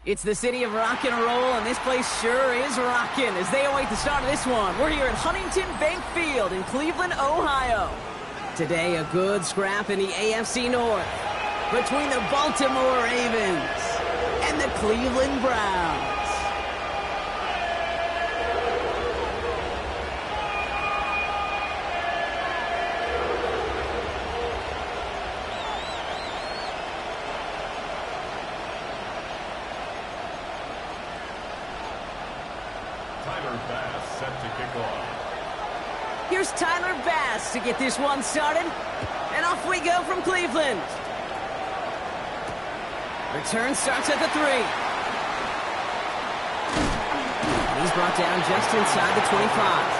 It's the city of rock and roll, and this place sure is rocking as they await the start of this one. We're here at Huntington Bank Field in Cleveland, Ohio. Today, a good scrap in the AFC North between the Baltimore Ravens and the Cleveland Browns. Here's Tyler Bass to get this one started. And off we go from Cleveland. Return starts at the 3. And he's brought down just inside the 25.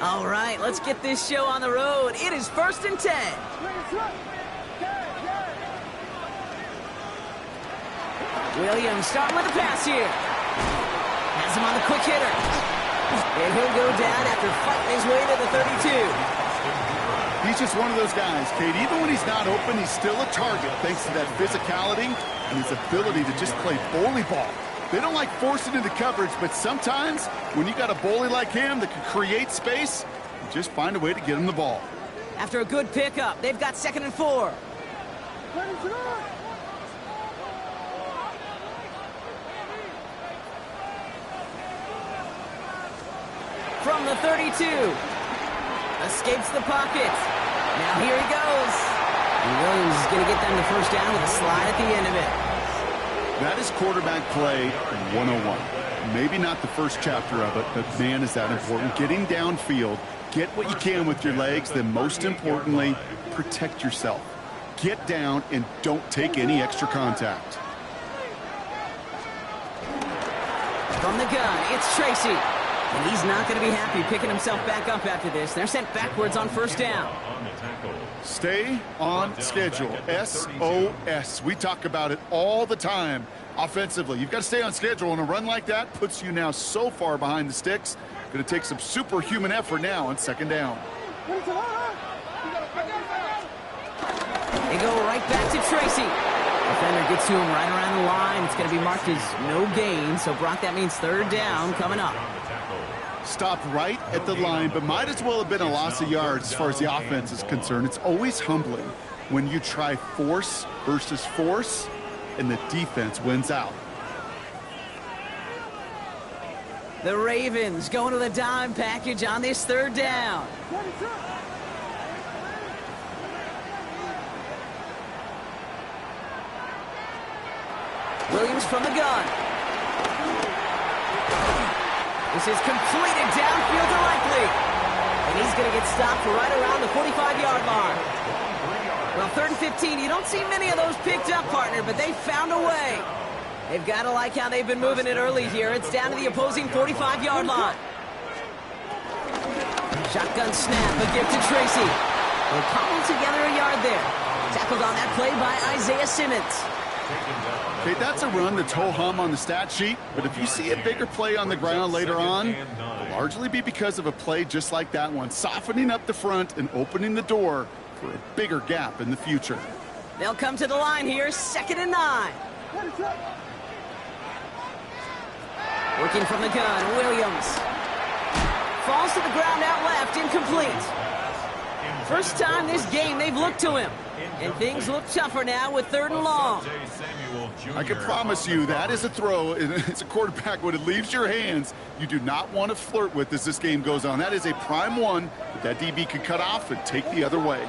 All right, let's get this show on the road. It is 1st and 10. Williams starting with a pass here. Has him on the quick hitter. And he'll go down after fighting his way to the 32. He's just one of those guys, Kate. Even when he's not open, he's still a target thanks to that physicality and his ability to just play bully ball. They don't like forcing into coverage, but sometimes when you got a bully like him that can create space, you just find a way to get him the ball. After a good pickup, they've got 2nd and 4. From the 32. Escapes the pocket. Now here he goes. And Williams is going to get them the first down with a slide at the end of it. That is quarterback play 101. Maybe not the first chapter of it, but man, is that important. Getting downfield, get what you can with your legs, then most importantly, protect yourself. Get down and don't take any extra contact. From the gun, it's Tracy. And he's not going to be happy picking himself back up after this. They're sent backwards on 1st down. Stay on schedule. SOS. We talk about it all the time offensively. You've got to stay on schedule, and a run like that puts you now so far behind the sticks. Going to take some superhuman effort now on 2nd down. They go right back to Tracy. Defender gets to him right around the line. It's going to be marked as no gain. So, Brock, that means 3rd down coming up. Stopped right at the line, but might as well have been a loss of yards as far as the offense is concerned. It's always humbling when you try force versus force, and the defense wins out. The Ravens going to the dime package on this 3rd down. Williams from the gun. This is completed downfield to Likely. And he's going to get stopped right around the 45-yard line. Well, 3rd and 15, you don't see many of those picked up, partner, but they found a way. They've got to like how they've been moving it early here. It's down to the opposing 45-yard line. Shotgun snap, a gift to Tracy. They'll cobble together a yard there. Tackled on that play by Isaiah Simmons. Okay, that's a run that's ho-hum on the stat sheet, but if you see a bigger play on the ground later on, it'll largely be because of a play just like that one, softening up the front and opening the door for a bigger gap in the future. They'll come to the line here, 2nd and 9. Working from the gun, Williams. Falls to the ground out left, incomplete. First time this game they've looked to him. And things look tougher now with 3rd and long. I can promise you that is a throw. It's a quarterback when it leaves your hands, you do not want to flirt with as this game goes on. That is a prime one that DB can cut off and take the other way.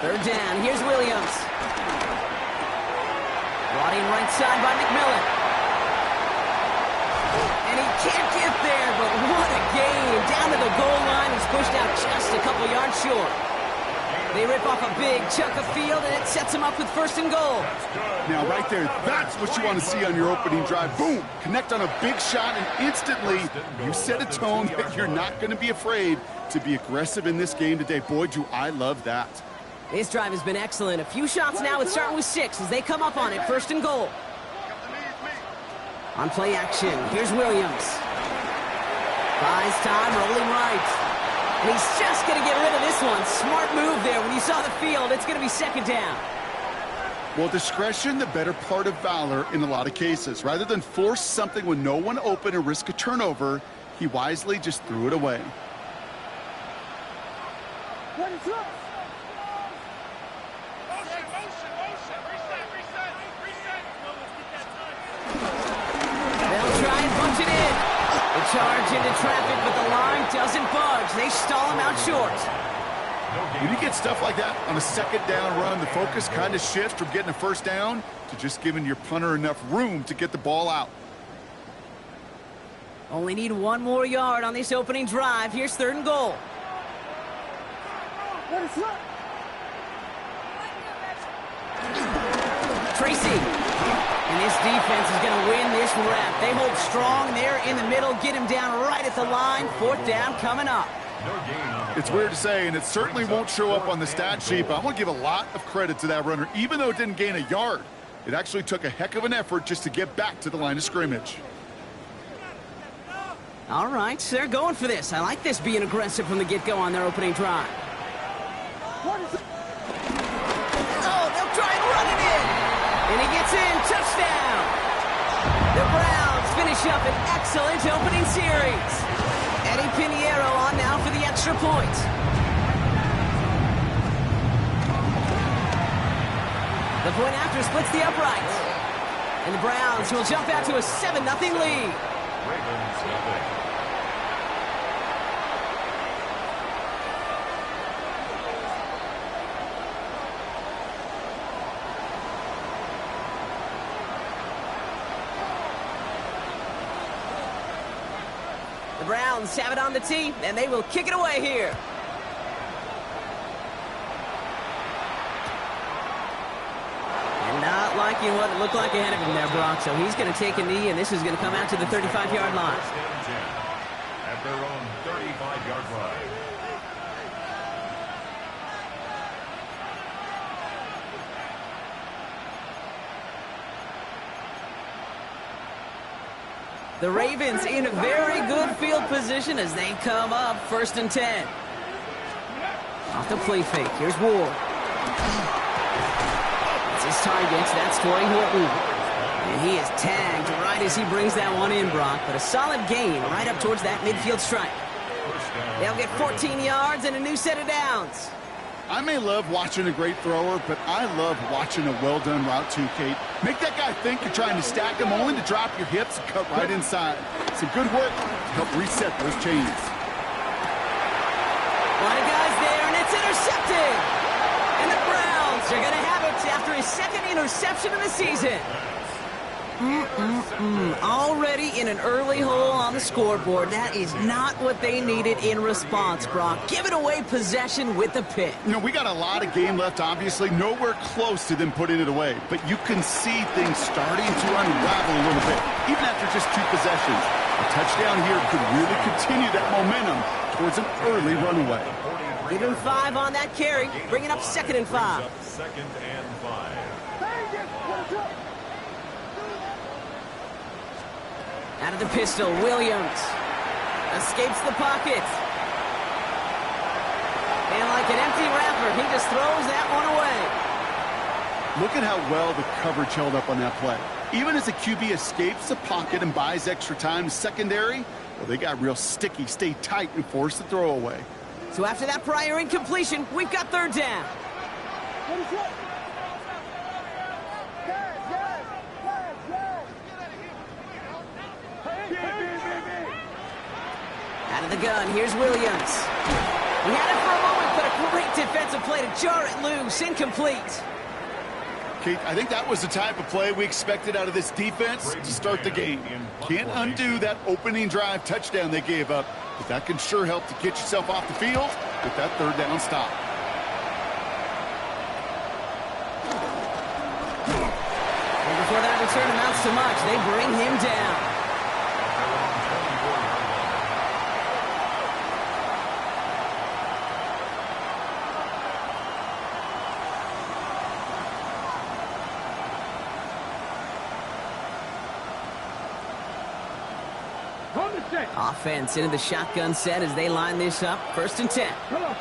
Third down, here's Williams. Rotting right side by McMillan. And he can't get there, but what a game. Down to the goal line, he's pushed out just a couple yards short. They rip off a big chunk of field, and it sets them up with 1st and goal. Now, right there, that's what you want to see on your opening drive. Boom! Connect on a big shot, and instantly you set a tone that you're not going to be afraid to be aggressive in this game today. Boy, do I love that. This drive has been excellent. A few shots now. It's starting with 6 as they come up on it. 1st and goal. On play action, here's Williams. Buys time, rolling right. And he's just going to get rid of this one. Smart move there. When you saw the field, it's going to be 2nd down. Well, discretion, the better part of valor in a lot of cases. Rather than force something with no one open and risk a turnover, he wisely just threw it away. They'll try and punch it in. The charge into traffic, but the line doesn't budge. They stall him out short. When you get stuff like that on a 2nd down run, the focus kind of shifts from getting a 1st down to just giving your punter enough room to get the ball out. Only need 1 more yard on this opening drive. Here's 3rd and goal. Tracy. And this defense is going to win this rep. They hold strong there in the middle, get him down right at the line. 4th down coming up. It's weird to say, and it certainly won't show up on the stat sheet, but I want to give a lot of credit to that runner. Even though it didn't gain a yard, it actually took a heck of an effort just to get back to the line of scrimmage. All right, so they're going for this. I like this being aggressive from the get-go on their opening drive. Oh, they'll try and run it in. And he gets in. Touchdown. The Browns finish up an excellent opening series. Eddie Pinheiro on now for the extra point. The point after splits the uprights. And the Browns will jump out to a 7-0 lead. The Browns have it on the tee, and they will kick it away here. And not liking what it looked like ahead of him there, Brock. So he's going to take a knee, and this is going to come out to the 35-yard line. At their own 35-yard line. The Ravens in a very good field position as they come up 1st and 10. Off the play fake. Here's Ward. It's his target. That's Torrey Horton. And he is tagged right as he brings that one in, Brock. But a solid gain right up towards that midfield stripe. They'll get 14 yards and a new set of downs. I may love watching a great thrower, but I love watching a well-done route too, Kate. Make that guy think you're trying to stack him, only to drop your hips and cut right inside. Some good work to help reset those chains. A lot of guys there, and it's intercepted. And the Browns are going to have it after his 2nd interception of the season. Already in an early hole on the scoreboard. That is not what they needed in response, Brock. Giving away possession with the pick. You know, we got a lot of game left, obviously. Nowhere close to them putting it away. But you can see things starting to unravel a little bit, even after just 2 possessions. A touchdown here could really continue that momentum towards an early runaway. Give him 5 on that carry, bringing up 2nd and 5. 2nd and 5. Out of the pistol, Williams escapes the pocket. And like an empty wrapper, he just throws that one away. Look at how well the coverage held up on that play. Even as the QB escapes the pocket and buys extra time secondary, well, they got real sticky, stay tight, and force the throw away. So after that prior incompletion, we've got 3rd down. Out of the gun, here's Williams. He had it for a moment, but a great defensive play to jar it loose. Incomplete. Kate, I think that was the type of play we expected out of this defense to start the game. Can't undo that opening drive touchdown they gave up, but that can sure help to get yourself off the field with that 3rd down stop. return amounts to much. They bring him down. Offense into the shotgun set as they line this up. 1st and 10. Come on.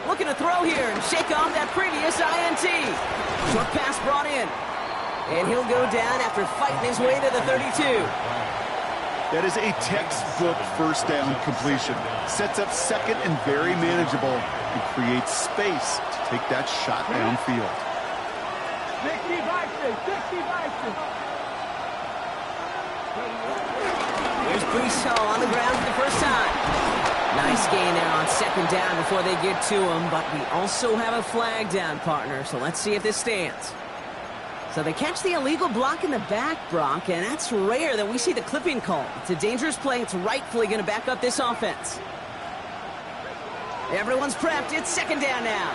Looking to throw here and shake off that previous INT. Short pass brought in. And he'll go down after fighting his way to the 32. That is a textbook first down completion. Sets up second and very manageable and creates space to take that shot downfield. 60-60. There's Brees Hall on the ground for the first time. Nice gain there on 2nd down before they get to him, but we also have a flag down, partner, so let's see if this stands. So they catch the illegal block in the back, Brock, and that's rare that we see the clipping call. It's a dangerous play. It's rightfully going to back up this offense. Everyone's prepped. It's 2nd down now.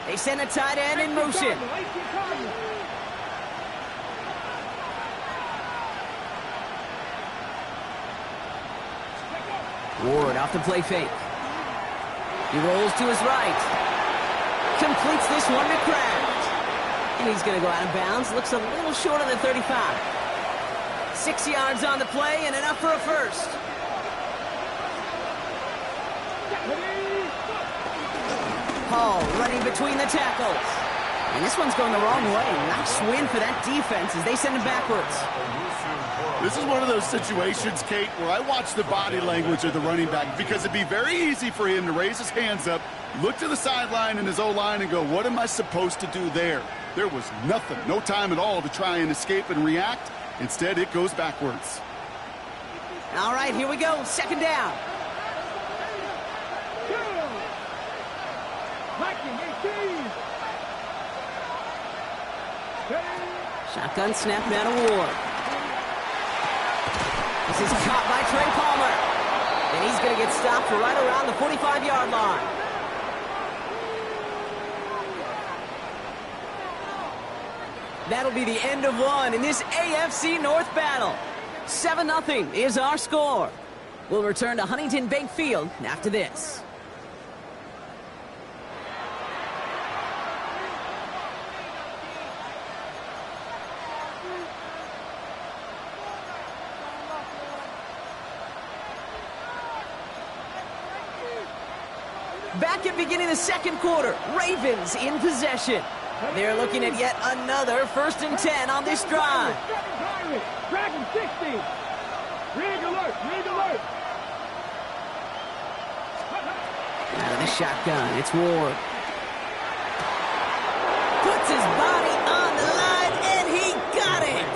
They send a tight end in motion. Ward off the play fake. He rolls to his right. Completes this one to Kraft. And he's going to go out of bounds. Looks a little short on the 35. 6 yards on the play and enough for a first. Hall running between the tackles. And this one's going the wrong way. Nice win for that defense as they send him backwards. This is one of those situations, Kate, where I watch the body language of the running back because it'd be very easy for him to raise his hands up, look to the sideline and his O-line and go, what am I supposed to do there? There was nothing, no time at all to try and escape and react. Instead, it goes backwards. All right, here we go. 2nd down. Shotgun snap now to Ward. This is caught by Trey Palmer. And he's going to get stopped for right around the 45-yard line. That'll be the end of one in this AFC North battle. 7-0 is our score. We'll return to Huntington Bank Field after this. Back at beginning of the 2nd quarter, Ravens in possession. They're looking at yet another 1st and 10 on this drive. Dragon 60. Rig alert. Out of the shotgun, it's Ward. Puts his body on the line, and he got it.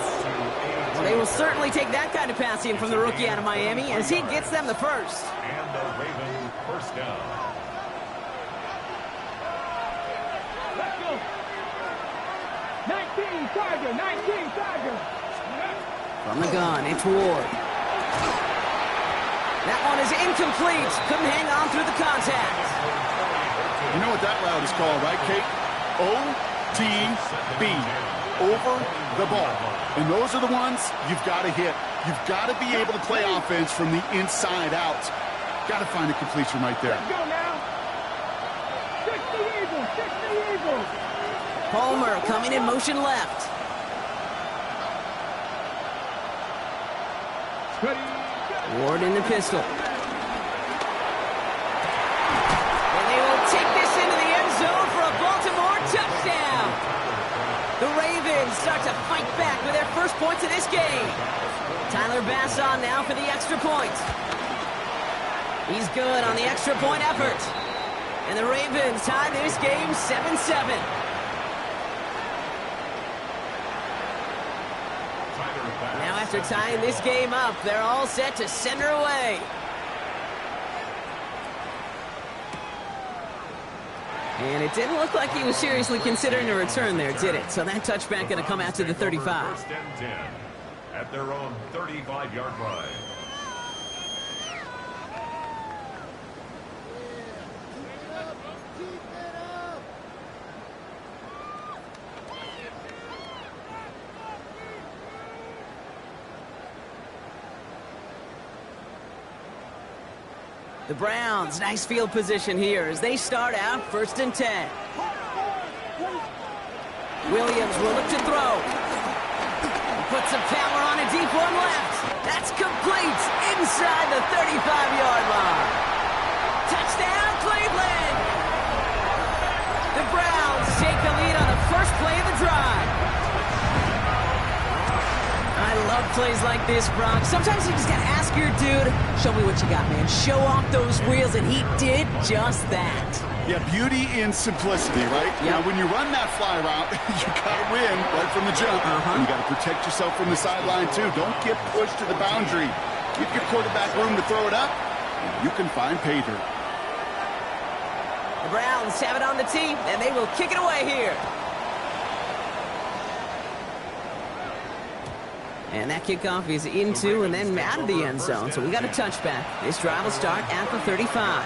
Well, they will certainly take that kind of passing from the rookie out of Miami as he gets them the first. And the Ravens first down. From the gun, it's Ward. That one is incomplete. Couldn't hang on through the contact. You know what that route is called, right, Kate? OTB, over the ball. And those are the ones you've got to hit. You've got to be able to play offense from the inside out. Got to find a completion right there. Let's go now. 60 Eagles. Palmer coming in motion left. Ward in the pistol. And they will take this into the end zone for a Baltimore touchdown. The Ravens start to fight back with their first points of this game. Tyler Bass on now for the extra point. He's good on the extra point effort. And the Ravens tie this game 7-7. Now after tying this game up, they're all set to send her away. And it didn't look like he was seriously considering a return there, did it? So that touchback going to come out to the 35. 1st and 10 at their own 35-yard line. The Browns, nice field position here as they start out 1st and 10. Williams will look to throw. Put some power on a deep one left. That's complete inside the 35-yard line. Touchdown, Cleveland! The Browns take the lead on the first play of the drive. I love plays like this, Brock. Sometimes you just gotta ask your dude, show me what you got, man. Show off those wheels, and he did just that. Yeah, beauty in simplicity, right? Yep. Now, when you run that fly route, you gotta win right from the jump. And you gotta protect yourself from the sideline, too. Don't get pushed to the boundary. Give your quarterback room to throw it up, and you can find pay dirt. The Browns have it on the tee, and they will kick it away here. And that kickoff is into and then out of the end zone. So we got a touchback. This drive will start at the 35.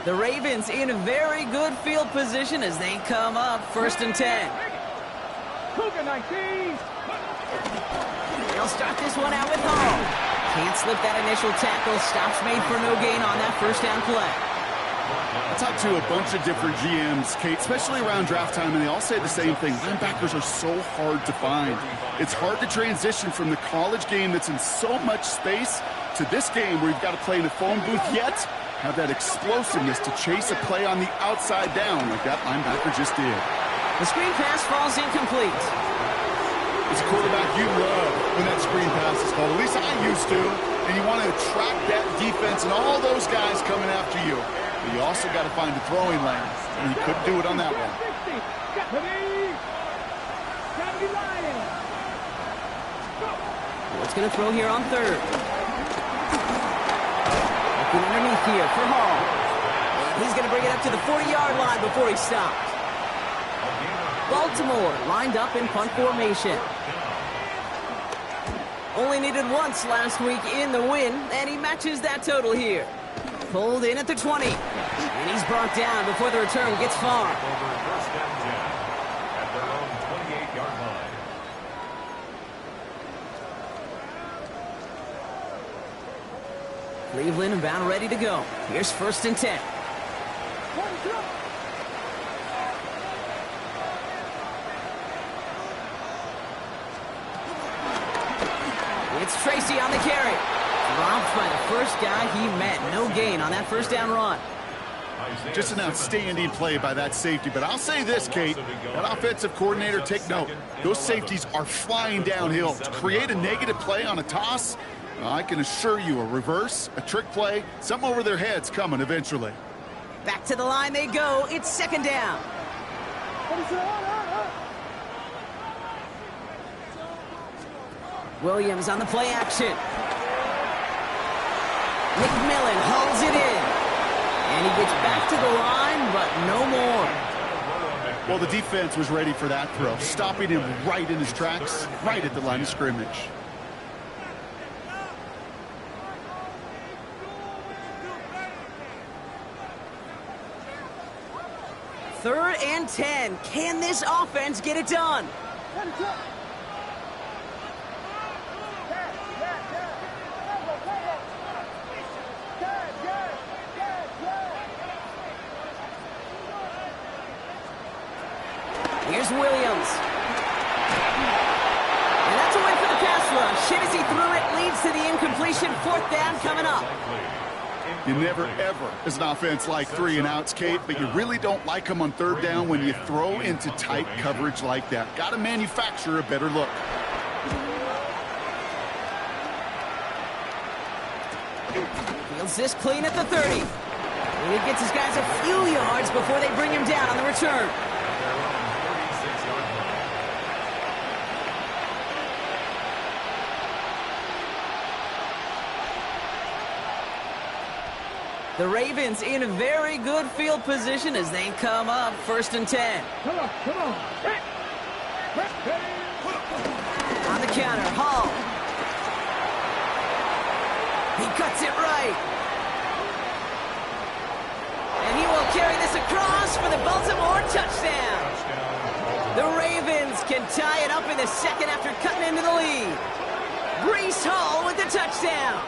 The Ravens in a very good field position as they come up 1st and 10. Cougar 19. They'll start this one out with Hall. Can't slip that initial tackle. Stops made for no gain on that 1st down play. I talked to a bunch of different GMs, Kate, especially around draft time, and they all say the same thing. Linebackers are so hard to find. It's hard to transition from the college game that's in so much space to this game where you've got to play in a phone booth, yet have that explosiveness to chase a play on the outside down like that linebacker just did. The screen pass falls incomplete. As a quarterback, you love when that screen pass is called. At least I used to. And you want to attract that defense and all those guys coming after you. But you also got to find a throwing lane. And he couldn't do it on that one. What's going to throw here on 3rd? Looking underneath here for Hall. He's going to bring it up to the 40-yard line before he stops. Baltimore lined up in punt formation. Only needed once last week in the win, and he matches that total here. Pulled in at the 20, and he's brought down before the return gets far. First down, at their own 28-yard line. Cleveland about ready to go. Here's 1st and 10. It's Tracy on the carry. Dropped by the first guy he met. No gain on that 1st down run. Just an outstanding play by that safety. But I'll say this, Kate, that offensive coordinator, take note. Those safeties are flying downhill. To create a negative play on a toss, I can assure you a reverse, a trick play, something over their heads coming eventually. Back to the line they go. It's 2nd down. Williams on the play action. McMillan holds it in. And he gets back to the line, but no more. Well, the defense was ready for that throw, stopping him right in his tracks, right at the line of scrimmage. 3rd and 10. Can this offense get it done? Here's Williams. And that's away for the pass rush. Shit as he threw it, leads to the incompletion. 4th down coming up. You never, ever, as an offense, like 3 and outs, Kate, but you really don't like them on 3rd down when you throw into tight coverage like that. Got to manufacture a better look. Fields this clean at the 30. And he gets his guys a few yards before they bring him down on the return. The Ravens in a very good field position as they come up 1st and 10. Come on, come on. On the counter, Hall. He cuts it right. across for the Baltimore touchdown. The Ravens can tie it up in the second after cutting into the lead. Breece Hall with the touchdown.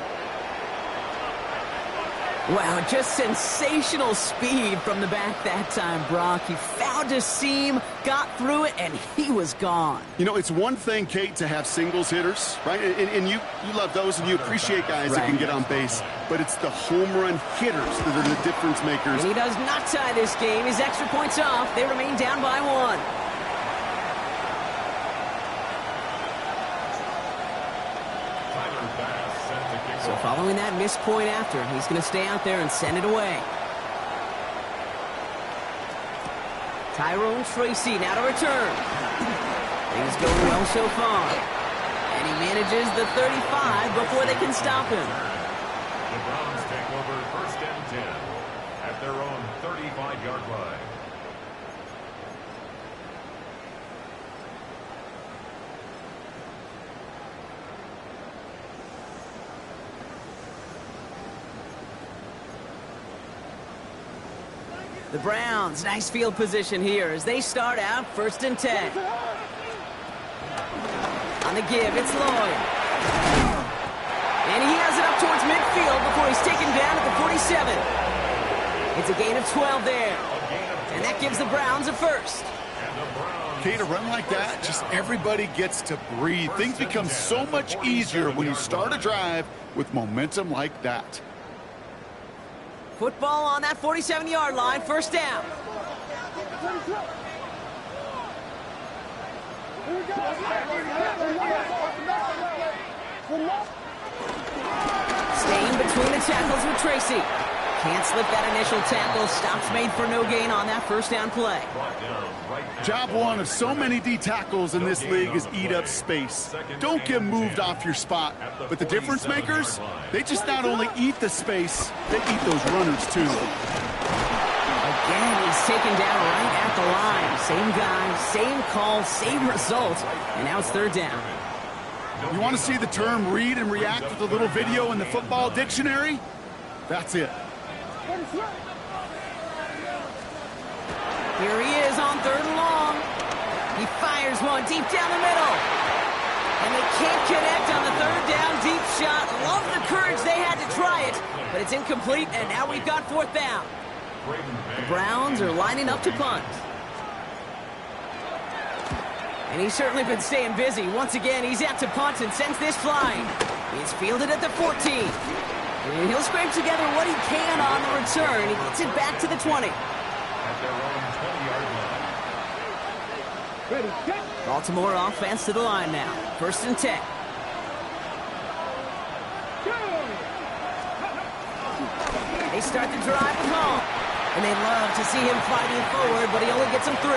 Wow, just sensational speed from the back that time, Brock. He found a seam, got through it, and he was gone. You know, it's one thing, Kate, to have singles hitters, right? And you love those, and you appreciate guys that can get on base. But it's the home run hitters that are the difference makers. And he does not tie this game. His extra points off. They remain down by 1. So following that missed point after, he's going to stay out there and send it away. Tyrone Tracy now to return. Things going well so far. And he manages the 35 before they can stop him. The Browns take over 1st and 10 at their own 35-yard line. The Browns, nice field position here as they start out 1st and 10. On the give, it's Lloyd. And he has it up towards midfield before he's taken down at the 47. It's a gain of 12 there. And that gives the Browns a first. Kate, a run like that, just everybody gets to breathe. Things become so much easier when you start a drive with momentum like that. Football on that 47-yard line, 1st down. Staying between the tackles with Tracy. Can't slip that initial tackle. Stops made for no gain on that 1st down play. Job one of so many D tackles in this league is eat up space. Don't get moved off your spot. But the difference makers, they just not only eat the space, they eat those runners too. Again, he's taken down right at the line. Same guy, same call, same result. And now it's 3rd down. You want to see the term read and react with a little video in the football dictionary? That's it. Here he is on 3rd and long. He fires one deep down the middle. And they can't connect on the 3rd down deep shot. Love the courage they had to try it, but it's incomplete, and now we've got 4th down. The Browns are lining up to punt. And he's certainly been staying busy. Once again, he's out to punt and sends this flying. He's fielded at the 14. And he'll scrape together what he can on the return. He gets it back to the 20. Ready, set. Baltimore offense to the line now. 1st and 10. They start the drive with Hall. And they love to see him fighting forward, but he only gets them 3.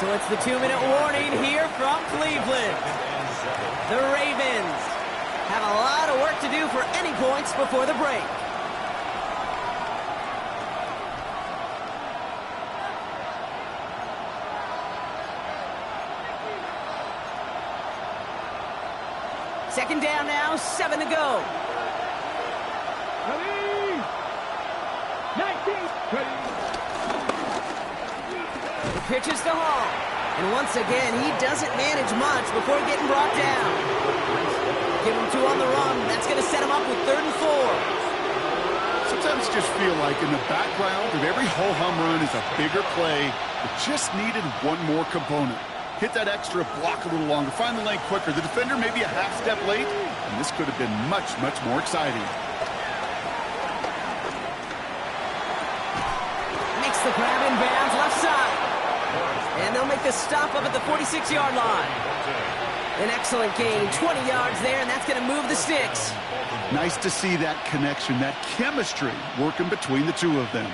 So it's the 2-minute warning here from Cleveland. The Ravens have a lot of work to do for any points before the break. Second down now, 7 to go. Ready. 19. Ready. The pitch is to Hall. And once again, he doesn't manage much before getting brought down. Give him 2 on the run. That's going to set him up with 3rd and 4. Sometimes you just feel like in the background of every ho-hum run is a bigger play that just needed one more component. Hit that extra block a little longer, find the lane quicker. The defender may be a half step late, and this could have been much, much more exciting. Makes the grab in bounds left side. And they'll make the stop up at the 46-yard line. An excellent gain, 20 yards there, and that's going to move the sticks. Nice to see that connection, that chemistry working between the two of them.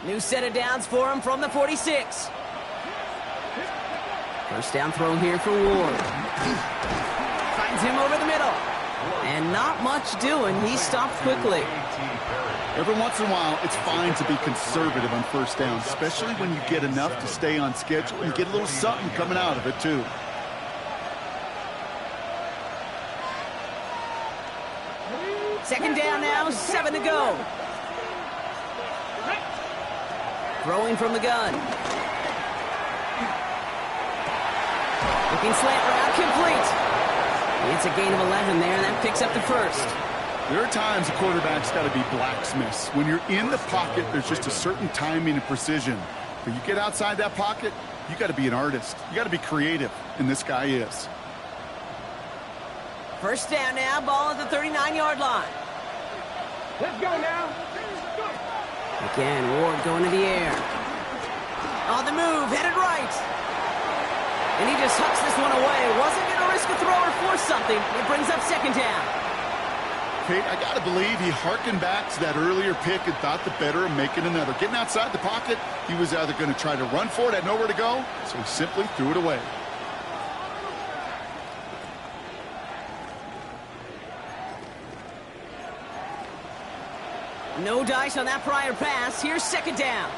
New set of downs for him from the 46. First down throw here for Ward. Finds him over the middle. And not much doing. He stopped quickly. Every once in a while, it's fine to be conservative on first down, especially when you get enough to stay on schedule and get a little something coming out of it, too. Second down now, 7 to go. Throwing from the gun. Looking slant route, complete. It's a gain of 11 there, and that picks up the first. There are times a quarterback's got to be blacksmiths. When you're in the pocket, there's just a certain timing and precision. But you get outside that pocket, you got to be an artist. You got to be creative, and this guy is. First down now, ball at the 39-yard line. Let's go now. Again, Ward going to the air. On the move, headed right. And he just hucks this one away. Wasn't going to risk a throw or force something. It brings up second down. Kate, I got to believe he harkened back to that earlier pick and thought the better of making another. Getting outside the pocket, he was either going to try to run for it, had nowhere to go, so he simply threw it away. No dice on that prior pass. Here's second down.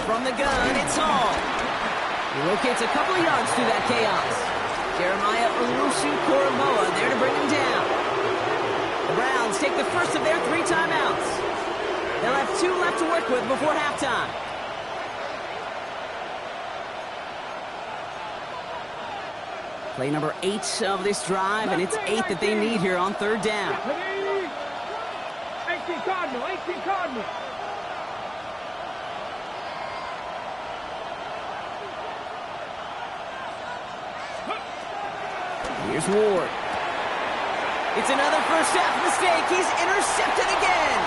From the gun, it's Hall. He locates a couple of yards through that chaos. Jeremiah Olusu-Koromoa there to bring him down. The Browns take the first of their 3 timeouts. They'll have 2 left to work with before halftime. Play number 8 of this drive, and it's 8 that they need here on third down. 18 Cardinal, 18 Cardinal. Here's Ward. It's another first half mistake. He's intercepted again.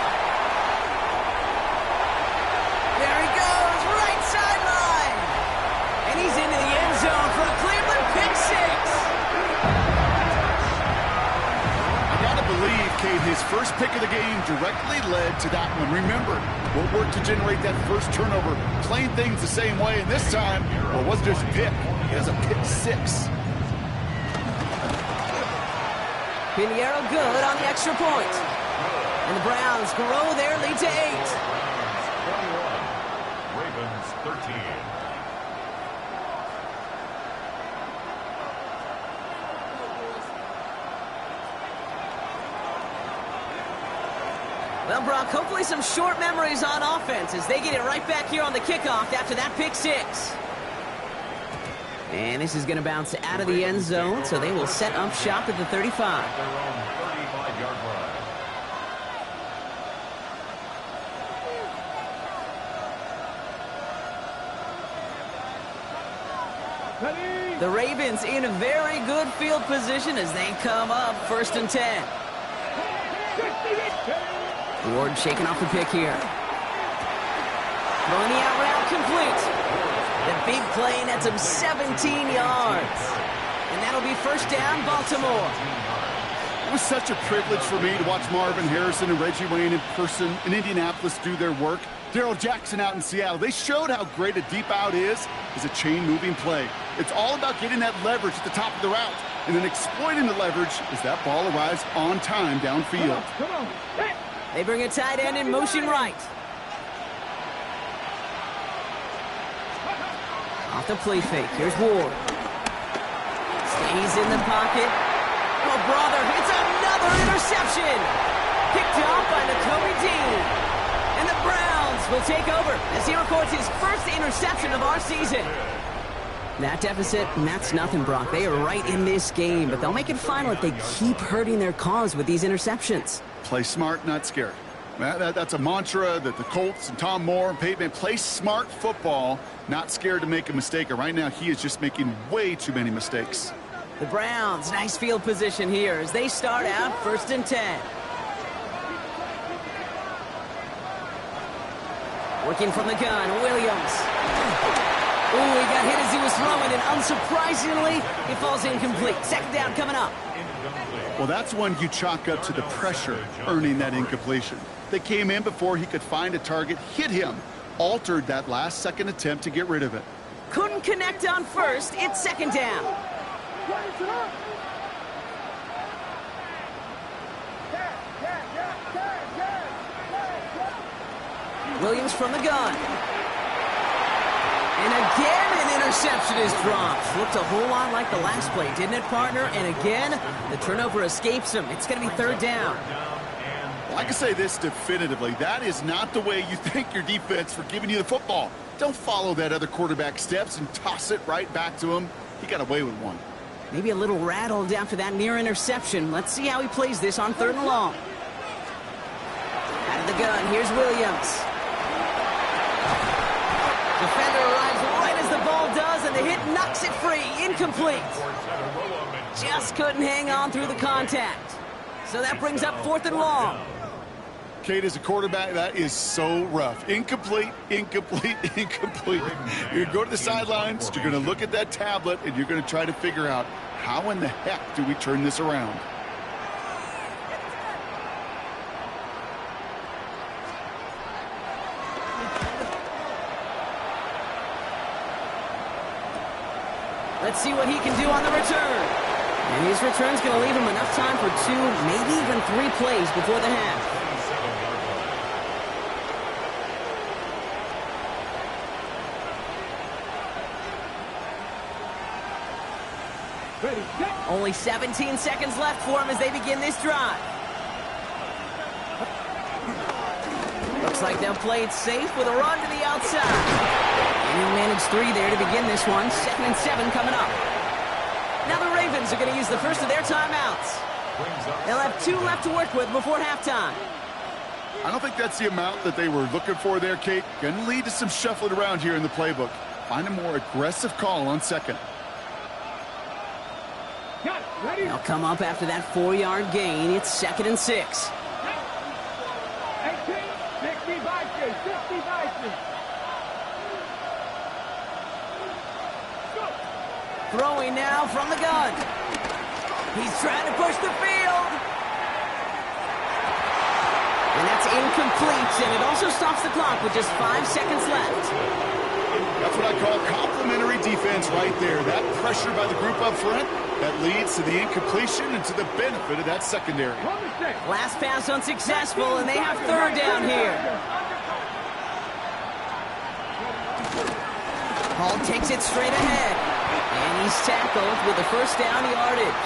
There he goes, right sideline. And he's into the end zone for a Cleveland pick six. I got to believe, Kate, his first pick of the game directly led to that one. Remember, what worked to generate that first turnover, playing things the same way, and this time, well, it wasn't just a pick. He has a pick six. Pinheiro good on the extra point. And the Browns grow their lead to 8. 21. Ravens 13. Well, Brock, hopefully some short memories on offense as they get it right back here on the kickoff after that pick six. And this is going to bounce out of the end zone, so they will set up shop at the 35. Their own 35-yard line. The Ravens in a very good field position as they come up first and 10. Ward shaking off the pick here. Throwing the out route complete. The big play nets him 17 yards. And that'll be first down, Baltimore. It was such a privilege for me to watch Marvin Harrison and Reggie Wayne in person in Indianapolis do their work. Darrell Jackson out in Seattle. They showed how great a deep out is a chain-moving play. It's all about getting that leverage at the top of the route and then exploiting the leverage as that ball arrives on time downfield. Come on. Hey. They bring a tight end in motion right. Off the play fake. Here's Ward. Stays in the pocket. Oh, brother, it's another interception. Picked up by Nakobe Dean. And the Browns will take over as he records his first interception of our season. That deficit, that's nothing, Brock. They are right in this game, but they'll make it final if they keep hurting their cause with these interceptions. Play smart, not scared. That's a mantra that the Colts and Tom Moore and Peyton play smart football, not scared to make a mistake. And right now, he is just making way too many mistakes. The Browns, nice field position here as they start out first and 10. Working from the gun, Williams. Ooh, he got hit as he was throwing, and unsurprisingly, it falls incomplete. Second down coming up. Well, that's one you chalk up to the pressure earning that incompletion. They came in before he could find a target, hit him, altered that last-second attempt to get rid of it. Couldn't connect on first. It's second down. Williams from the gun. And again, an interception is dropped. Looked a whole lot like the last play, didn't it, partner? And again, the turnover escapes him. It's going to be third down. Well, I can say this definitively. That is not the way you thank your defense for giving you the football. Don't follow that other quarterback steps and toss it right back to him. He got away with one. Maybe a little rattled after that near interception. Let's see how he plays this on third and long. Out of the gun, here's Williams. Defender arrives right as the ball does, and the hit knocks it free. Incomplete. Just couldn't hang on through the contact. So that brings up fourth and long. Kate, as a quarterback, that is so rough. Incomplete, incomplete, incomplete. You're going to go to the sidelines, you're going to look at that tablet, and you're going to try to figure out how in the heck do we turn this around. Let's see what he can do on the return. And his return's going to leave him enough time for 2, maybe even 3 plays before the half. Only 17 seconds left for him as they begin this drive. Looks like they'll play it safe with a run to the outside. And he'll manage 3 there to begin this one. 2nd and 7 coming up. Now the Ravens are going to use the first of their timeouts. They'll have 2 left to work with before halftime. I don't think that's the amount that they were looking for there, Kate. Going to lead to some shuffling around here in the playbook. Find a more aggressive call on second. They'll come up after that 4-yard gain. It's 2nd and 6. 18, 60 vices, 60 vices. Throwing now from the gun. He's trying to push the field. And that's incomplete, and it also stops the clock with just 5 seconds left. That's what I call complimentary defense right there. That pressure by the group up front, that leads to the incompletion and to the benefit of that secondary. Last pass unsuccessful, and they have third down here. Hall takes it straight ahead. And he's tackled with the first down yardage.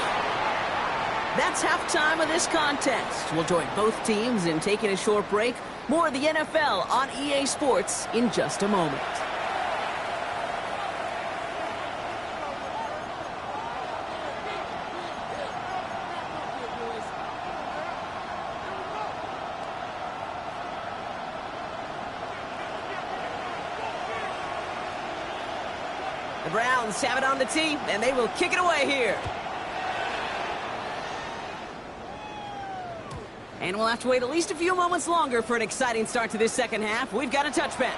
That's halftime of this contest. We'll join both teams in taking a short break. More of the NFL on EA Sports in just a moment. The Browns have it on the tee, and they will kick it away here. And we'll have to wait at least a few moments longer for an exciting start to this second half. We've got a touchback.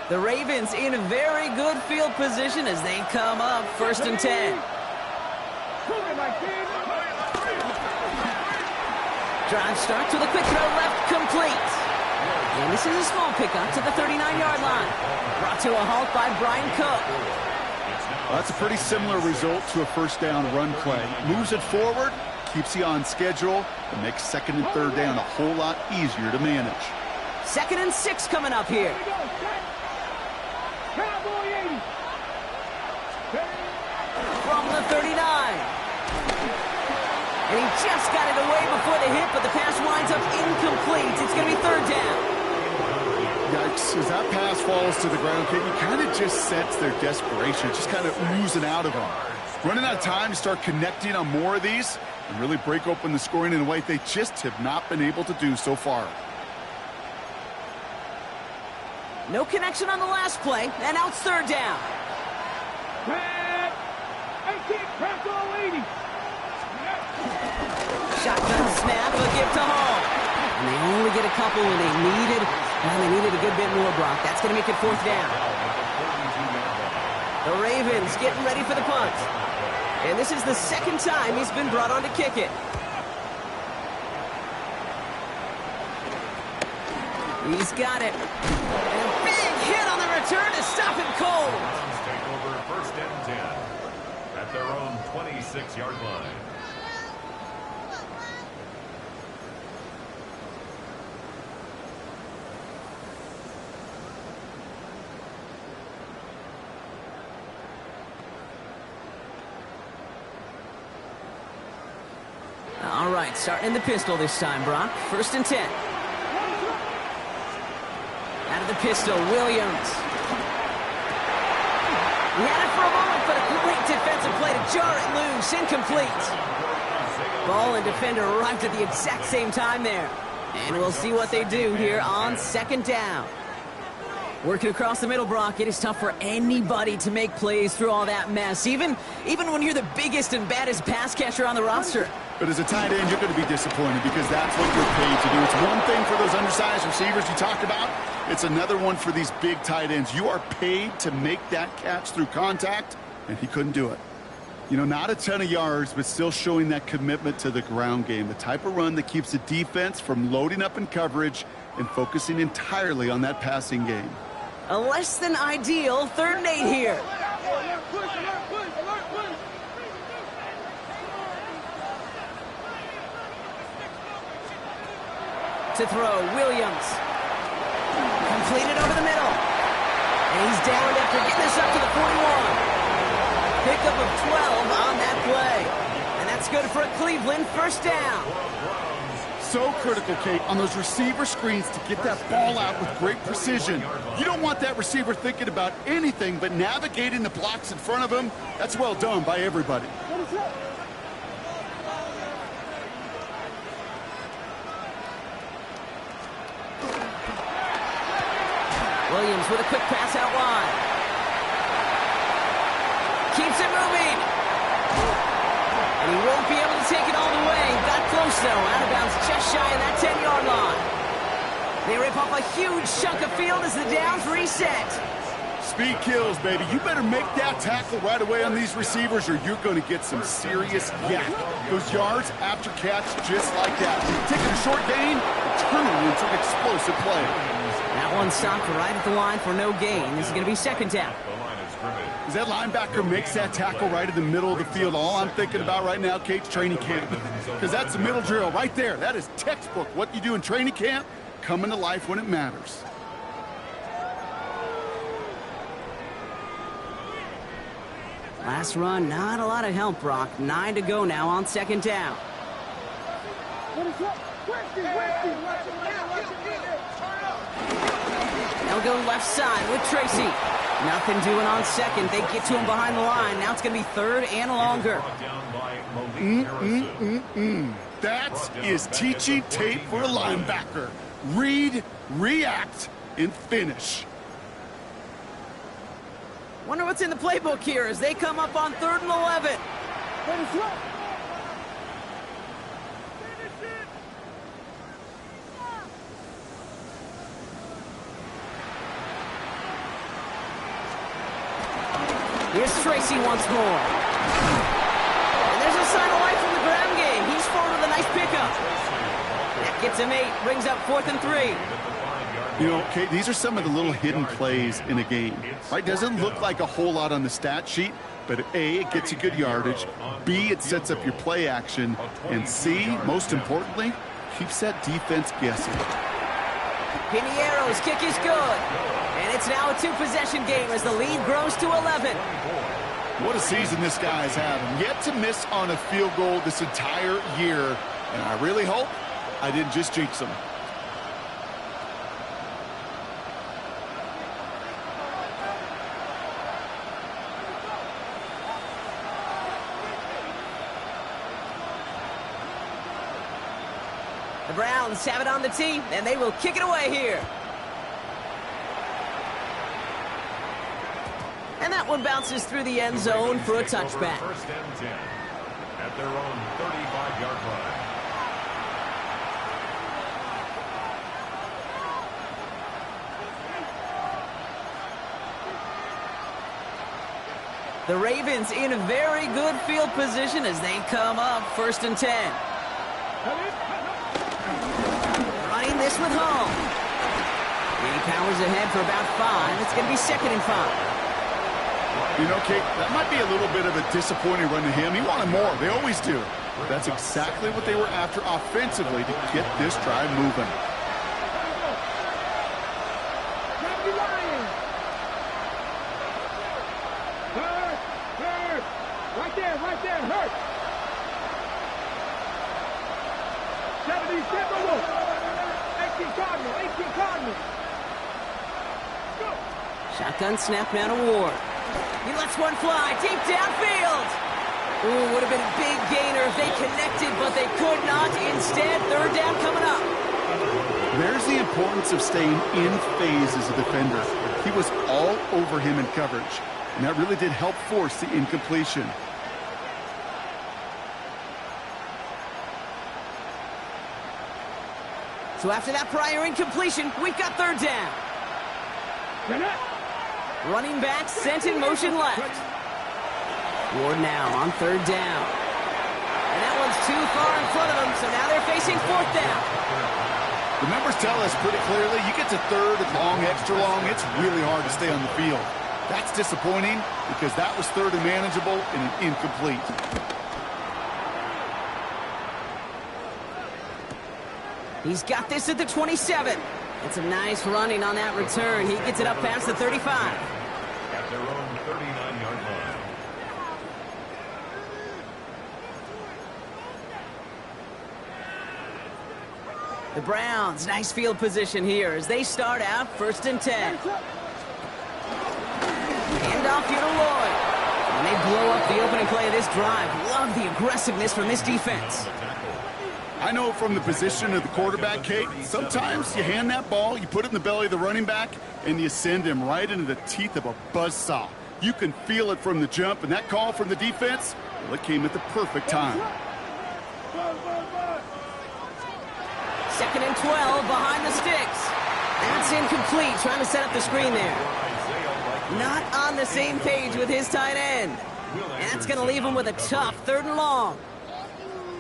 The Ravens in a very good field position as they come up 1st and 10. Drive starts with a quick throw left, complete. And this is a small pickup to the 39-yard line. Brought to a halt by Brian Cook. Well, that's a pretty similar result to a first down run play. Moves it forward, keeps you on schedule, and makes 2nd and 3rd down a whole lot easier to manage. 2nd and 6 coming up here. From the 39. And he just got it away before the hit, but the pass winds up incomplete. It's going to be 3rd down. Yikes, as that pass falls to the ground, Kate, you kind of just sense their desperation, just kind of oozing out of them. Running out of time to start connecting on more of these and really break open the scoring in a way they just have not been able to do so far. No connection on the last play, and now it's 3rd down. 18, press all 80. Shotgun snap, a give to Hall. And they only get a couple when they needed a good bit more, Brock. That's going to make it 4th down. The Ravens getting ready for the punt. And this is the 2nd time he's been brought on to kick it. He's got it. And a big hit on the return to stop him cold. Take over 1st and 10 at their own 26-yard line. All right, starting in the pistol this time, Brock. 1st and 10. Out of the pistol, Williams. He had it for a moment, but a great defensive play to jar it loose. Incomplete. Ball and defender arrived at the exact same time there. And we'll see what they do here on 2nd down. Working across the middle, Brock, it is tough for anybody to make plays through all that mess, even when you're the biggest and baddest pass catcher on the roster. But as a tight end, you're going to be disappointed because that's what you're paid to do. It's one thing for those undersized receivers you talked about. It's another one for these big tight ends. You are paid to make that catch through contact, and he couldn't do it. You know, not a ton of yards, but still showing that commitment to the ground game. The type of run that keeps the defense from loading up in coverage and focusing entirely on that passing game. A less than ideal 3rd and 8 here. To throw, Williams. Completed over the middle. And he's down after getting this up to the 41. Pickup of 12 on that play. And that's good for a Cleveland 1st down. So critical, Kate, on those receiver screens to get that ball out with great precision. You don't want that receiver thinking about anything but navigating the blocks in front of him. That's well done by everybody. Williams with a quick pass out wide. Keeps it moving. And he won't be able to take it all the way. Got close, though. Out of bounds just shy of that 10-yard line. They rip off a huge chunk of field as the downs reset. Speed kills, baby. You better make that tackle right away on these receivers or you're going to get some serious yak. Those yards after catch just like that. Taking a short gain, turning into an explosive play. That one stopped right at the line for no gain. This is going to be 2nd down. As that linebacker makes that tackle right in the middle of the field, all I'm thinking about right now, Kate's training camp. Because that's the middle drill right there. That is textbook. What you do in training camp, coming to life when it matters. Last run, not a lot of help, Brock. 9 to go now on 2nd down. They'll go left side with Tracy. Nothing doing on 2nd. They get to him behind the line. Now it's going to be 3rd and longer. That is teaching tape for a linebacker. Read, react, and finish. Wonder what's in the playbook here as they come up on 3rd and 11. Here's Tracy once more. And there's a sign of life from the ground game. He's forward with a nice pickup. That gets him 8, brings up 4th and 3. You know, Kate, these are some of the little hidden plays in a game, right? Doesn't look like a whole lot on the stat sheet, but A, it gets you good yardage, B, it sets up your play action, and C, most importantly, keeps that defense guessing. Piniero's kick is good. And it's now a 2-possession game as the lead grows to 11. What a season this guy's having. Yet to miss on a field goal this entire year, and I really hope I didn't just jinx him. The Browns have it on the tee, and they will kick it away here. And that one bounces through the end zone for a touchback. 1st and 10 at their own 35-yard line. The Ravens in a very good field position as they come up 1st and 10. Running this with home. He powers ahead for about 5. It's going to be 2nd and 5. You know, Kate, that might be a little bit of a disappointing run to him. He wanted more. They always do. But that's exactly what they were after offensively to get this drive moving. Right there, hurt. 18 Cardinal. Go. Shotgun snap now to Ward. He lets one fly deep downfield. Ooh, would have been a big gainer if they connected, but they could not. Instead, third down coming up. There's the importance of staying in phase as a defender. He was all over him in coverage, and that really did help force the incompletion. So after that prior incompletion, we've got third down. Running back sent in motion left. Ward now on third down. And that one's too far in front of them, so now they're facing fourth down. The numbers tell us pretty clearly, you get to third and long, extra long, it's really hard to stay on the field. That's disappointing because that was third and manageable and an incomplete. He's got this at the 27. And some nice running on that return. He gets it up past the 35. At their own 39-yard line. The Browns, nice field position here as they start out 1st and 10. Handoff here to Lloyd. And they blow up the opening play of this drive. Love the aggressiveness from this defense. I know from the position of the quarterback, Kate, sometimes you hand that ball, you put it in the belly of the running back, and you send him right into the teeth of a buzzsaw. You can feel it from the jump, and that call from the defense, well, it came at the perfect time. 2nd and 12 behind the sticks. That's incomplete, trying to set up the screen there. Not on the same page with his tight end. And that's going to leave him with a tough 3rd and long.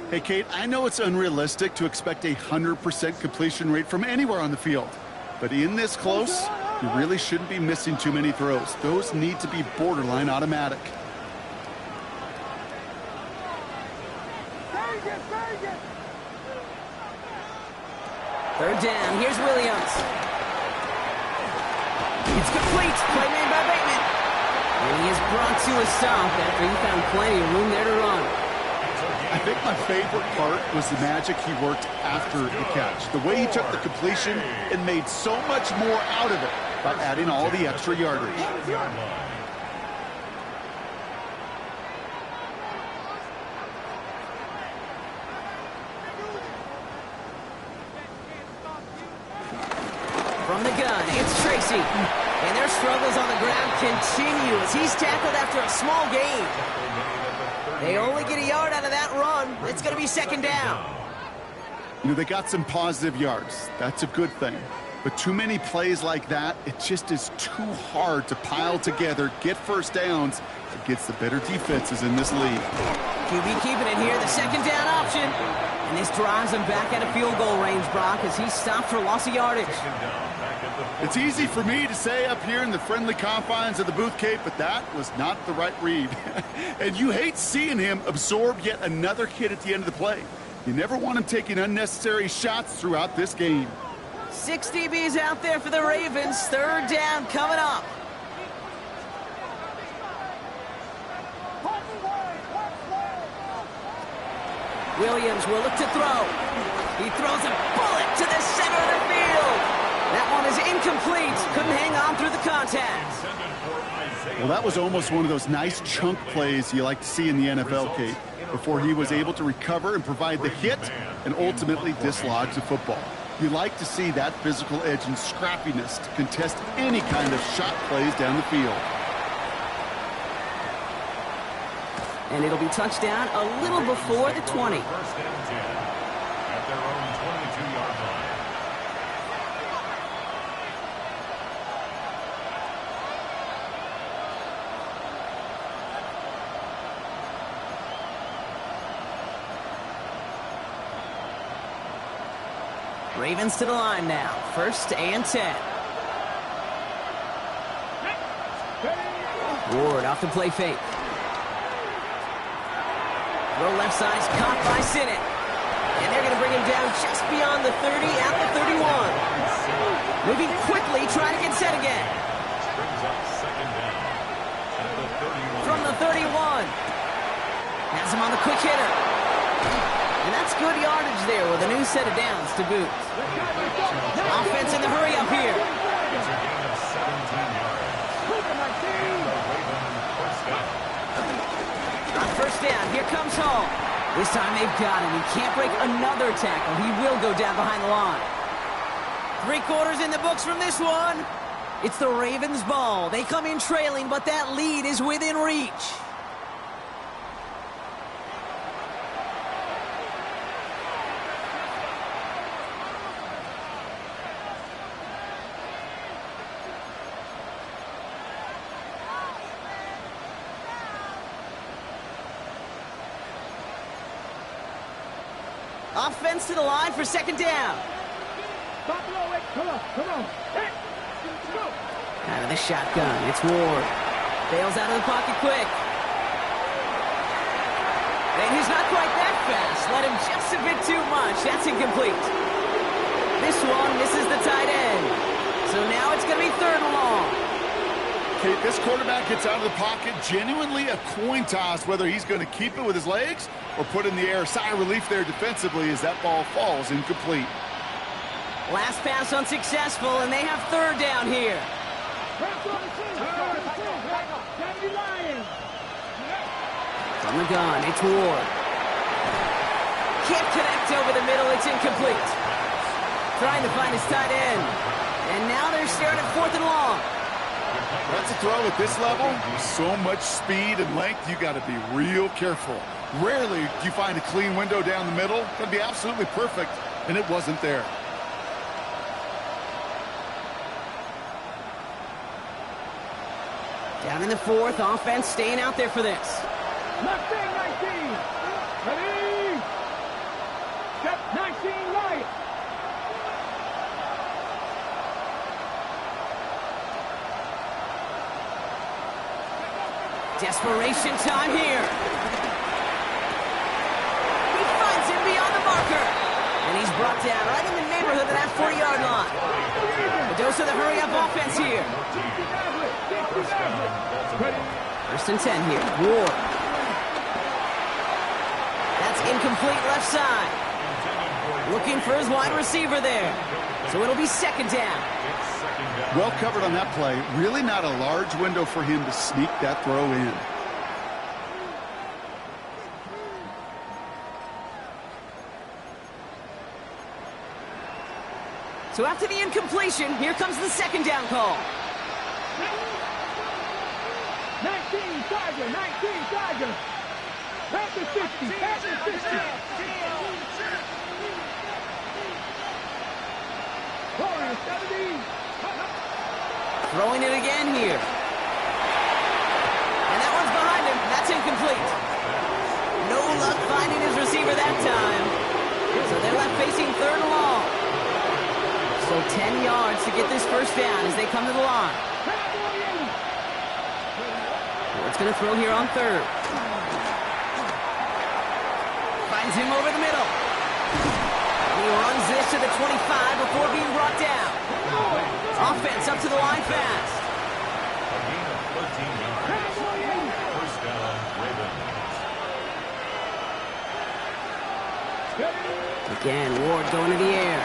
Hey, Kate, I know it's unrealistic to expect a 100% completion rate from anywhere on the field. But in this close, you really shouldn't be missing too many throws. Those need to be borderline automatic. Third down, here's Williams. It's complete, play made by Bateman. And he is brought to a stop after he found plenty of room there to run. I think my favorite part was the magic he worked after the catch. The way he took the completion and made so much more out of it by adding all the extra yardage. From the gun, it's Tracy. And their struggles on the ground continue as he's tackled after a small gain. They only get a yard out of that run. It's going to be 2nd down. You know, they got some positive yards. That's a good thing. But too many plays like that, it just is too hard to pile together, get first downs against the better defenses in this league. QB keeping it here, the 2nd down option. And this drives him back out of field goal range, Brock, as he stopped for loss of yardage. It's easy for me to say up here in the friendly confines of the booth, Kate, but that was not the right read. And you hate seeing him absorb yet another hit at the end of the play. You never want him taking unnecessary shots throughout this game. 6 DBs out there for the Ravens. 3rd down coming up. Williams will look to throw. He throws a bullet to the center of the field. That one is incomplete. Couldn't hang on through the contact. Well, that was almost one of those nice chunk plays you like to see in the NFL, Kate, before he was able to recover and provide the hit and ultimately dislodge the football. You like to see that physical edge and scrappiness to contest any kind of shot plays down the field. And it'll be touchdown a little before the 20. 1st and 10 at their own 22-yard line. Ravens to the line now. 1st and 10. Ward off the play fake. Throw left side is caught by Sinnott. And they're going to bring him down just beyond the 30 at the 31. Moving quickly, trying to get set again. From the 31. Has him on the quick hitter. And that's good yardage there with a new set of downs to boot. Offense in the hurry up here. It's a gain of 17 yards. On first down, here comes Hall. This time they've got him. He can't break another tackle. He will go down behind the line. 3 quarters in the books from this one. It's the Ravens' ball. They come in trailing, but that lead is within reach. Offense to the line for second down. Stop low, Rick. Come on. Hey, go. Out of the shotgun, it's Ward. Bails out of the pocket quick. And he's not quite that fast. Let him just a bit too much. That's incomplete. This one misses the tight end. So now it's going to be 3rd and long. Kate, this quarterback gets out of the pocket, genuinely a coin toss whether he's going to keep it with his legs or put in the air. Sigh of relief there defensively as that ball falls incomplete. Last pass unsuccessful, and they have 3rd down here. From the gun, it's Ward. Can't connect over the middle, it's incomplete. Trying to find his tight end. And now they're staring at 4th and long. That's a throw at this level. So much speed and length, you got to be real careful. Rarely do you find a clean window down the middle. That'd be absolutely perfect, and it wasn't there. Down in the 4th, offense staying out there for this. Mustang 19. Ready. Step 19 right. Desperation time here. He finds him beyond the marker. And he's brought down right in the neighborhood of that 40-yard line. A dose of the hurry-up offense here. 1st and 10 here. Ward. That's incomplete left side. Looking for his wide receiver there. So it'll be 2nd down. Well covered on that play. Really not a large window for him to sneak that throw in. So after the incompletion, here comes the 2nd down call. 19 Tiger. Pass the 50. Corner 70. Throwing it again here. And that one's behind him. That's incomplete. No luck finding his receiver that time. So they're left facing 3rd and long. So 10 yards to get this 1st down as they come to the line. Ward's going to throw here on 3rd. Finds him over the middle. He runs this to the 25 before being brought down. Offense up to the line fast. A gain of 13 yards. 1st down, Ravens. Again, Ward going to the air.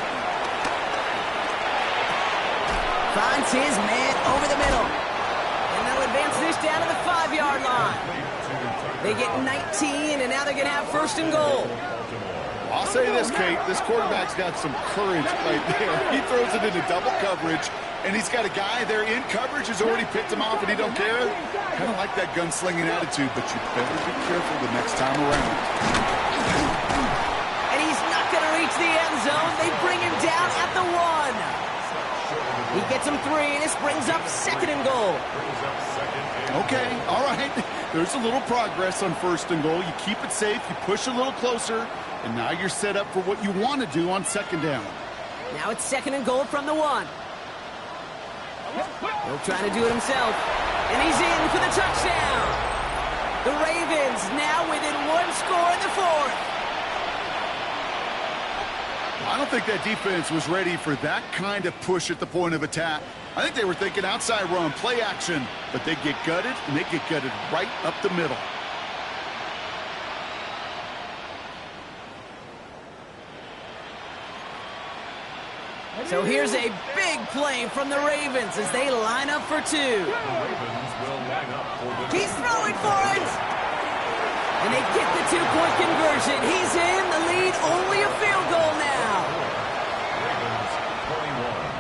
Finds his man over the middle. And they'll advance this down to the 5-yard line. They get 19, and now they're going to have 1st and goal. I'll say this, Kate, this quarterback's got some courage right there. He throws it into double coverage, and he's got a guy there in coverage who's already picked him off, and he don't care. Kind of like that gunslinging attitude, but you better be careful the next time around. And he's not going to reach the end zone. They bring him down at the 1. He gets him 3, and this brings up 2nd and goal. Okay, all right. There's a little progress on 1st and goal. You keep it safe, you push a little closer, and now you're set up for what you want to do on 2nd down. Now it's 2nd and goal from the 1. He'll try to do it himself. And he's in for the touchdown. The Ravens now within one score in the fourth. I don't think that defense was ready for that kind of push at the point of attack. I think they were thinking outside run, play action, but they get gutted, and they get gutted right up the middle. So here's a big play from the Ravens as they line up for two. The Ravens will line up for the... He's throwing for it! And they get the two-point conversion. He's in the lead, only a field goal now. Ravens 21.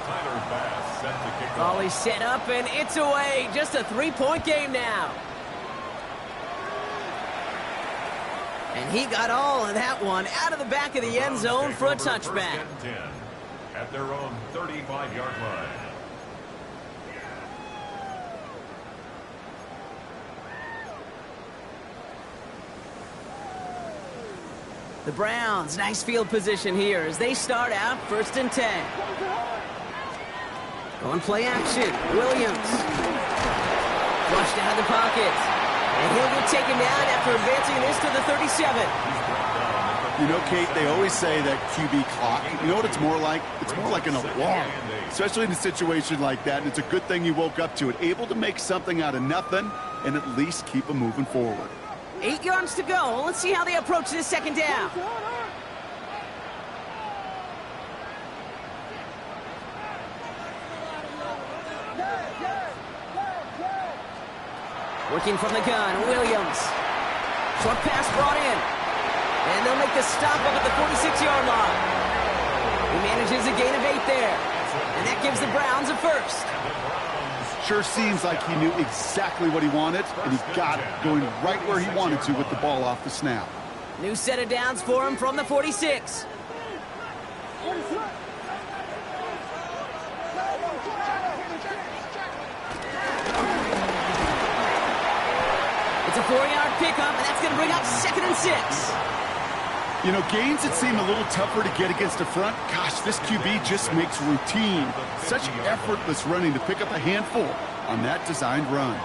Tyler Bass set to kick off. Volley set up, and it's away. Just a three-point game now. And he got all of that one out of the back of the end zone for a touchback. First and 10 at their own 35-yard line. The Browns, nice field position here as they start out first and 10. Going play action. Williams. Flushed out of the pocket. And he'll get taken down after advancing this to the 37. You know, Kate, they always say that QB clock. You know what it's more like? It's more like an alarm, especially in a situation like that. And it's a good thing you woke up to it, able to make something out of nothing and at least keep them moving forward. 8 yards to go. Let's see how they approach this second down. Working from the gun, Williams. Short pass brought in. And they'll make the stop up at the 46-yard line. He manages a gain of 8 there. And that gives the Browns a first. Sure seems like he knew exactly what he wanted, and he got it, going right where he wanted to with the ball off the snap. New set of downs for him from the 46. It's a 4-yard pickup, and that's going to bring up 2nd and 6. You know, gains that seem a little tougher to get against the front, gosh, this QB just makes routine. Such effortless running to pick up a handful on that designed run.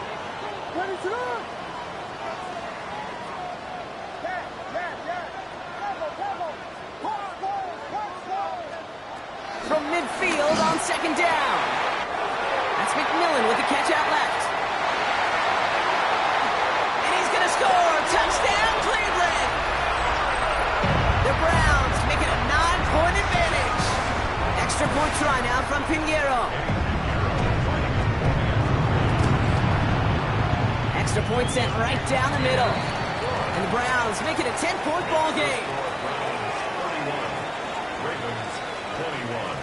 From midfield on 2nd down. That's McMillan with the catch out left. Score! Touchdown, Cleveland! The Browns make it a 9-point advantage. Extra point try now from Pinheiro. Extra point sent right down the middle. And the Browns make it a 10-point ball game. Ravens 21.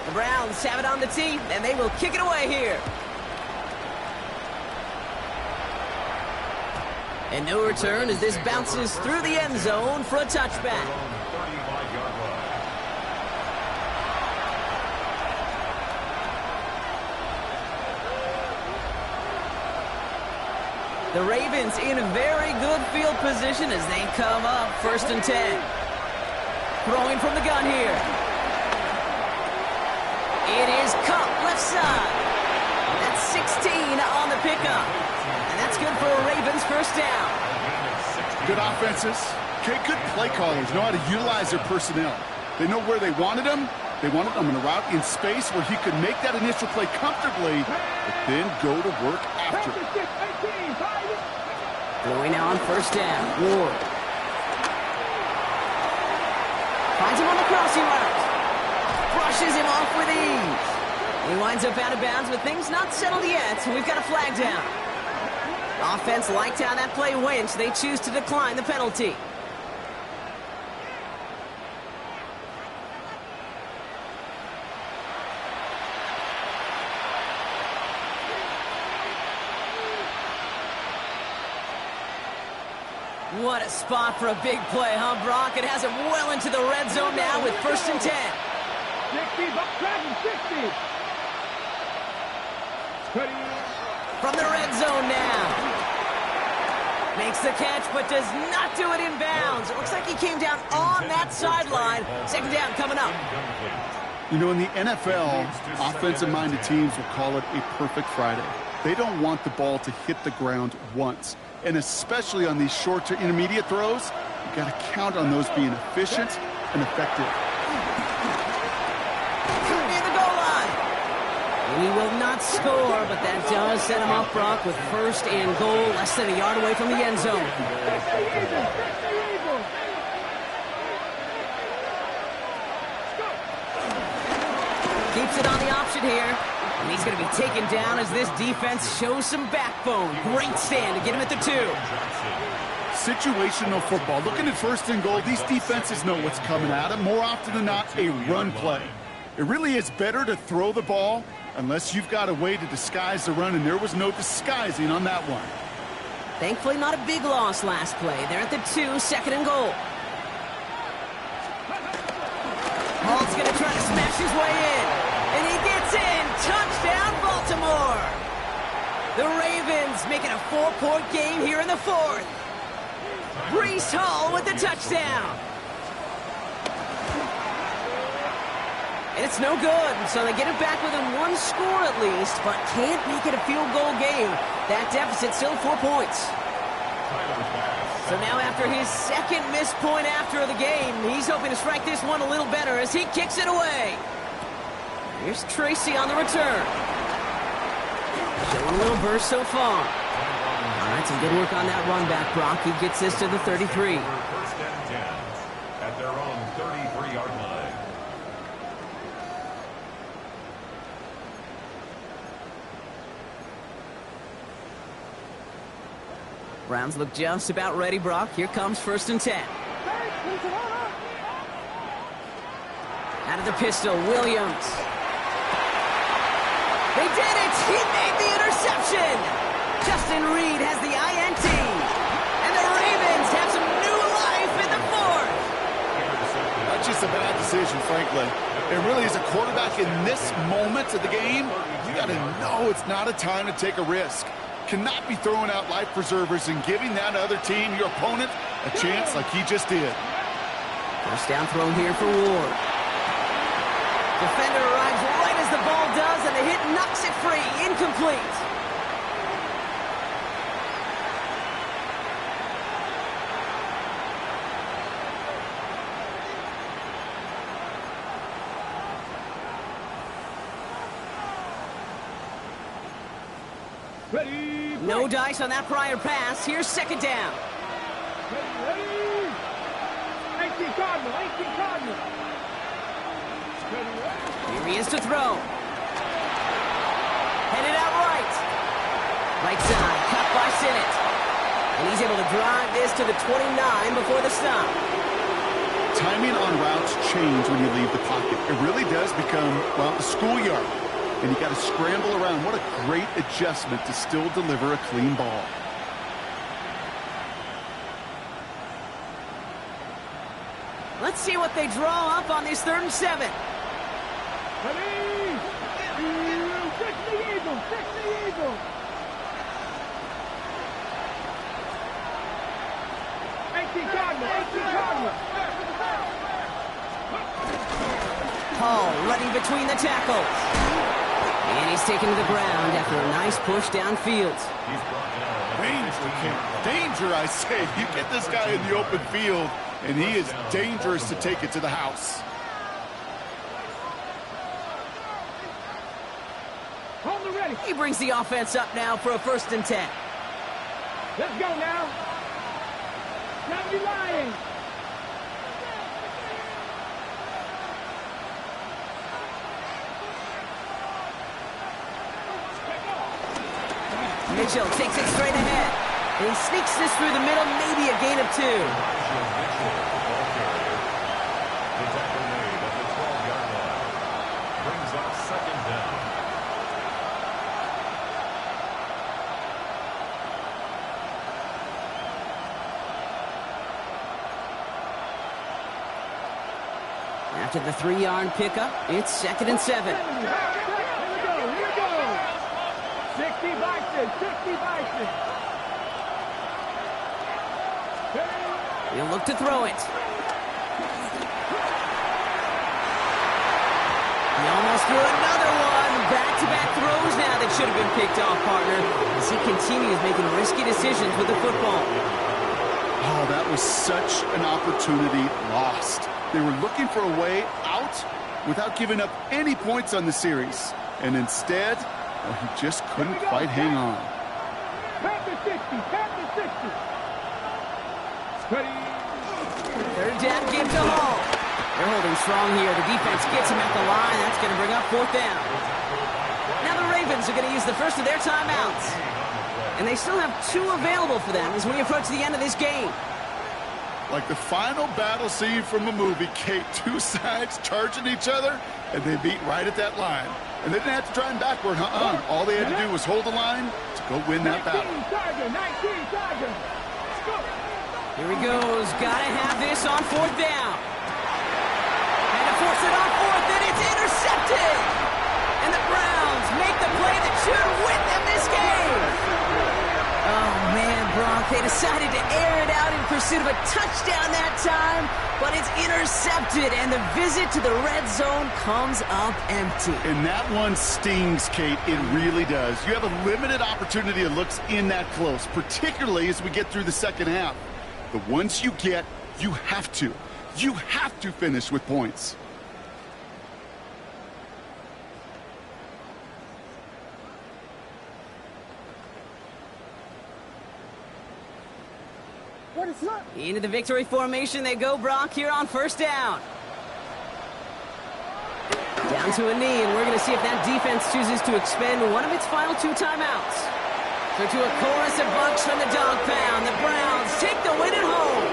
The Browns have it on the tee, and they will kick it away here. And no return as this bounces through the end zone for a touchback. The Ravens in a very good field position as they come up first and 10. Throwing from the gun here. It is Cup left side. That's 16 on the pickup. And that's good for a Ravens first down. Good offenses. Okay, good play callers know how to utilize their personnel. They know where they wanted them. They wanted them in a route in space where he could make that initial play comfortably, but then go to work after. Going now on first down. Ward. Finds him on the crossing route. Brushes him off with ease. He winds up out of bounds with things not settled yet, so we've got a flag down. Offense liked how that play went, so they choose to decline the penalty. What a spot for a big play, huh, Brock? It has him well into the red zone now with first and 10. 60, From the red zone now. Makes the catch, but does not do it in bounds. It looks like he came down on that sideline. Second down coming up. You know, in the NFL, offensive-minded teams will call it a perfect Friday. They don't want the ball to hit the ground once. And especially on these short to intermediate throws, you got to count on those being efficient and effective. Near the goal line. And he will not score, but that does set him up, Brock, with first and goal, less than a yard away from the end zone. Keeps it on the option here. And he's going to be taken down as this defense shows some backbone. Great stand to get him at the 2. Situational football. Looking at first and goal, these defenses know what's coming at them. More often than not, a run play. It really is better to throw the ball unless you've got a way to disguise the run, and there was no disguising on that one. Thankfully, not a big loss last play. They're at the 2, second and goal. Hall's going to try to smash his way in. And he gets in. Touchdown, Baltimore. The Ravens making a 4-point game here in the 4th. Breece Hall with the touchdown. And it's no good. So they get it back within 1 score at least, but can't make it a field goal game. That deficit still 4 points. So now after his second missed point after the game, he's hoping to strike this one a little better as he kicks it away. Here's Tracy on the return. Showing a little burst so far. All right, some good work on that run back, Brock. He gets this to the 33. First and 10 at their own 33-yard line. Browns look just about ready, Brock. Here comes first and 10. Out of the pistol, Williams. They did it! He made the interception! Justin Reed has the INT. And the Ravens have some new life in the 4th. That's just a bad decision, frankly. It really is a quarterback in this moment of the game. You got to know it's not a time to take a risk. Cannot be throwing out life preservers and giving that other team, your opponent, a chance like he just did. First down throw here for Ward. Defender arrives right as the ball does, and the hit knocks it free. Incomplete. Ready. No dice on that prior pass. Here's second down. Ready. 18 Cardinal. 18 Cardinal. Here he is to throw. Headed out right. Right side, cut by Sinnott. And he's able to drive this to the 29 before the stop. Timing on routes change when you leave the pocket. It really does become, well, a schoolyard. And you got to scramble around. What a great adjustment to still deliver a clean ball. Let's see what they draw up on this 3rd and 7. Ready. 6 the Eagles. 6 the Eagles. 18 Cardinal. 18 Cardinal. Hall running between the tackles. And he's taken to the ground after a nice push downfield. Danger, I say. You get this guy in the open field, and he is dangerous to take it to the house. Hold the ready. He brings the offense up now for a 1st and 10. Let's go now. Now be lying. Mitchell takes it straight ahead. And he sneaks this through the middle, maybe a gain of 2. The tackle made at the 12-yard line. Brings up second down. After the 3-yard pickup, it's 2nd and 7. 60 Bison, 60 Bison. He'll look to throw it. He almost threw another one. Back-to-back throws now that should have been picked off, partner, as he continues making risky decisions with the football. Oh, that was such an opportunity lost. They were looking for a way out without giving up any points on the series. And instead, well, he just couldn't quite hang on. Pass the 60, pass the 60. Steady. Third down, give to Hall. They're holding strong here. The defense gets him at the line. That's going to bring up fourth down. Now the Ravens are going to use the first of their timeouts. And they still have 2 available for them as we approach the end of this game. Like the final battle scene from a movie, Kate, 2 sides charging each other, and they beat right at that line. And they didn't have to try and backward, All they had to do was hold the line to go win that battle. 19 Tiger. Let's go. Here he goes. Gotta have this on fourth down. And to force it on fourth, and it's intercepted. And the Browns make the play that should win them this game. Oh, man, Brock, they decided to air it out in pursuit of a touchdown that time, but it's intercepted, and the visit to the red zone comes up empty. And that one stings, Kate. It really does. You have a limited opportunity that looks in that close, particularly as we get through the second half. The ones you get, you have to finish with points. What is up? Into the victory formation they go, Brock, here on first down. Down to a knee, and we're going to see if that defense chooses to expend one of its final 2 timeouts. So to a chorus of bucks from the dog pound, the Browns take the win at home.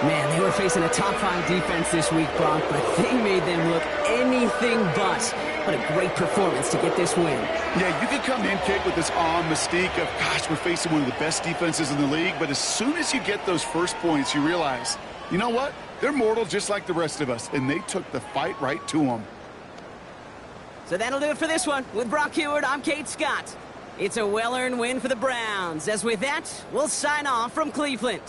Man, they were facing a top-5 defense this week, Brock, but they made them look anything but. What a great performance to get this win. Yeah, you can come in, Kate, with this awe and mystique of, gosh, we're facing one of the best defenses in the league, but as soon as you get those first points, you realize, you know what? They're mortal just like the rest of us, and they took the fight right to them. So that'll do it for this one. With Brock Heward, I'm Kate Scott. It's a well-earned win for the Browns. As with that, we'll sign off from Cleveland.